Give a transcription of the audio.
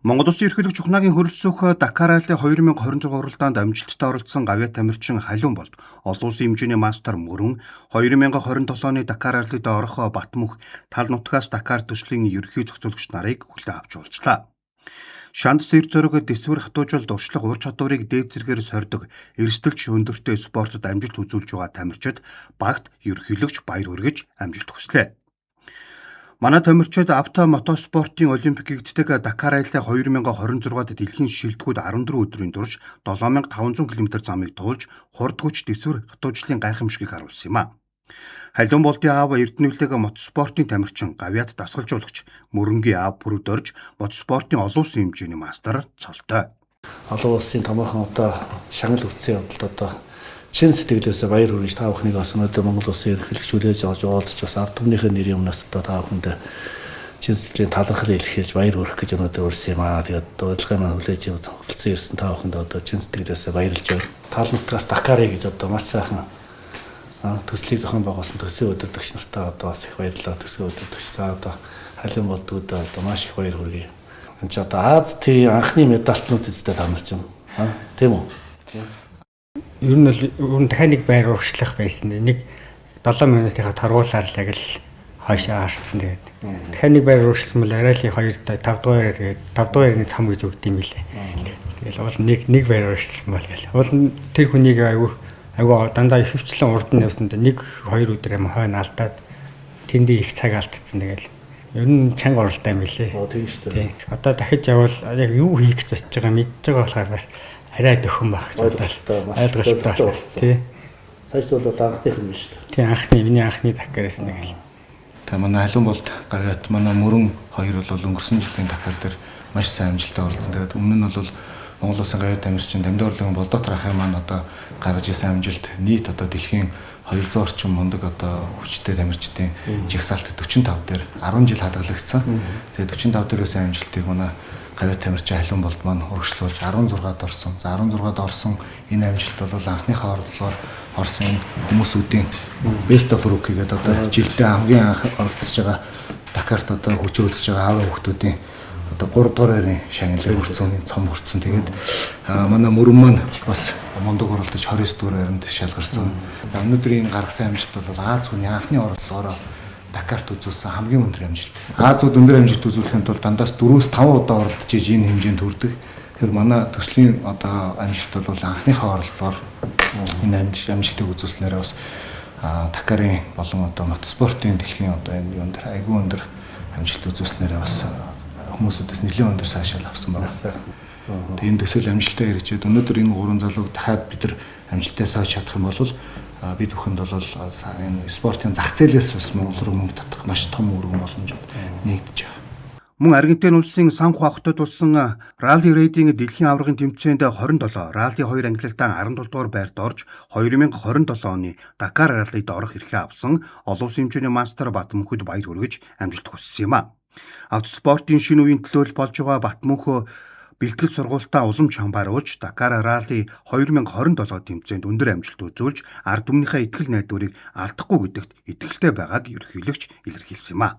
Монгол Улсын ерөнхийлөгч Ухнагийн хөрөлцөх Дакар ралли 2026 уралдаанд амжилттай оролцсон Гавьяа Тамирчин Халиун болд олон улсын хэмжээний мастер мөрөн 2027 оны Дакар раллид орох Батмүх тал нутгаас Дакар төслийн ерөнхий зохицуулагч нарыг хүлээн авч уулзлаа. Шанд сэр зөрөг дэсвэр хатуужуулд уршлах ур чадварыг дээд зэргээр сордог эрсдэлч өндөртэй спортод амжилт үзүүлж байгаа тамирчид багт ерөнхийлөгч баяр хүргэж амжилт хүслээ. Манай тамирчид авто мотоспортын олимпик гэгддэг Дакар ралли 2026-д дэлхийн шилдэгүүд 14 өдрийн турш 7500 км замыг туулж хурдгүйч дэсвэр хатуужлын гайхамшигыг харуулсан юм а. Халиун болдын аав Эрдэнэвлэг мотоспортын тамирчин Гавьяат дасгалжуулагч мөрөнгийн аав Бүрд орж мотоспортын олон улсын хэмжээний мастер цолтой. Олон улсын томоохон одоо шагнал үтсэн явдалд одоо чин сэтгэлээсээ баяр хүргэж та бүхнийг бас өнөөдөр Монгол Улсын ерөнхийлөгч хүлээж авч уулзч бас ард түмнийхээ нэрийн өмнөөс одоо та бүхэнд чин сэтгэлийн талархал илэрхийлж баяр хүргэх гэж өнөөдөр урьсан юм аа. Тэгээд урилгын маань хүлээж авч хүрэлцэн ирсэн та бүхэнд одоо чин сэтгэлээсээ баярлж байна. Тал нутгаас Дакарыг гэж одоо маш сайхан төслийг зохион байгуулсан төсөө өдөртөгч нартаа одоо бас их баярлалаа. Төсөө өдөртөгч за одоо Халиун болдгууд одоо маш их баяр хүргэе. Энд ч одоо Аз ТV анхны медальтнууд эзтэй та нар ч юм тийм үү? Ер нь бол дахиад нэг байр урагшлах байсан. Нэг 7 минутынхаа таргуулаар л яг л хойшоо харцсан тэгээд. Дахиад нэг байр урагшсан бол арай л 2 5 дугаар тэгээд 5 дугаарны цам гэж өгд юм билээ. Тэгэл уул нэг байр урагшсан бол гэл. Уул тэр хүнийг айгүй дандаа ихэвчлэн урд нь явсанд 1-2 өдөр юм хойно алдаад тэндээ их цаг алдсан тэгэл. Ер нь чанга оролтой юм билээ. Тийм шүү дээ. Одоо дахиж явбал яг юу хийх гэж очиж байгаа мэдж байгаа болохоор бас арай дөхөн баг. Ойлголттой. Тий. Саяд бол анхных юм шүү дээ. Тий анхны миний анхны Дакараас нэг л. Та манай Халиун болд Гавьяат манай мөрөн хоёр бол өнгөрсөн жилийн Дакар дээр маш сайн амжилттай оролцсон. Тэгээд өмнө нь бол Монгол Улсын Гавьяа тамирчин Дамдуурлын Болдот Рахын маань одоо гаргаж ирсэн амжилт нийт одоо дэлхийн 200 орчим мундаг одоо хүчтэй тамирчдын жигсаалт 45 дээр 10 жил хадгалагдсан. Тэгээд 45 дээрээс амжилтыг манай Гавьяа тамирчин Халиун болд маань урагшлуулж 16-д орсон. За 16-д орсон энэ амжилт бол анхныхаа орлогоор орсон хүмүүсүүдийн best of rookie гэдэг одоо жилдээ хамгийн анх оролцож байгаа Дакарт одоо хүч хөөцөж байгаа аав хүүхдүүдийн одоо 3 дугаар байрны шагналыг хүрсэн, цом хүрсэн. Тэгээд манай мөрөн маань бас мундаг оролдож 29 дугаар байранд шалгарсан. За өнөөдөр энэ гаргасан амжилт бол Аз хүний анхны орлогоор Дакарт үзүүлсэн хамгийн өндөр амжилт. Азууд өндөр амжилт үзүүлэхэд бол дандаас 4-5 удаа оролдож иж энэ хэмжээнд хүрдэг. Тэгэхээр манай төслийн одоо амжилт бол анхныхаа орлогоор энэ амжилтыг үзүүлснээр бас Дакарын болон одоо мотоспортын дэлхийн одоо энэ юунд айгүй өндөр амжилт үзүүлснээр бас хүмүүсүүдээс нэлээд өндөр цаашаал авсан байна. Тэгээд энэ төсөл амжилттай хэрэгжээд өнөөдөр энэ гурван залууг дахиад бид нар амжилттай сойж чадах юм бол бид бүхэнд бол энэ спортын зах зээлээс бас Монгол руу мөнгө татах маш том өргөн боломжууд нэгдэж байгаа. Мөн Аргентин улсын Сан Хуахтод болсон ралли рейдинг дэлхийн аваргын тэмцээнд 27, ралли 2 ангилалтаа 17 дугаар байрт орж 2027 оны Дакар раллид орох эрхээ авсан олон улсын хэмжээний мастер Батмүхэд баяр хүргэж амжилт хүссэн юм а. Автоспортын шинэ үеийн төлөөлөл болж байгаа Батмүх бэлтгэл сургуультаа улам чамбааруулж Дакар ралли 2027 тэмцээнд өндөр амжилт үзүүлж ард түмнийхээ итгэл найдварыг алдахгүй гэдэгт итгэлтэй байгааг ерөнхийлөгч илэрхийлсэн юм а.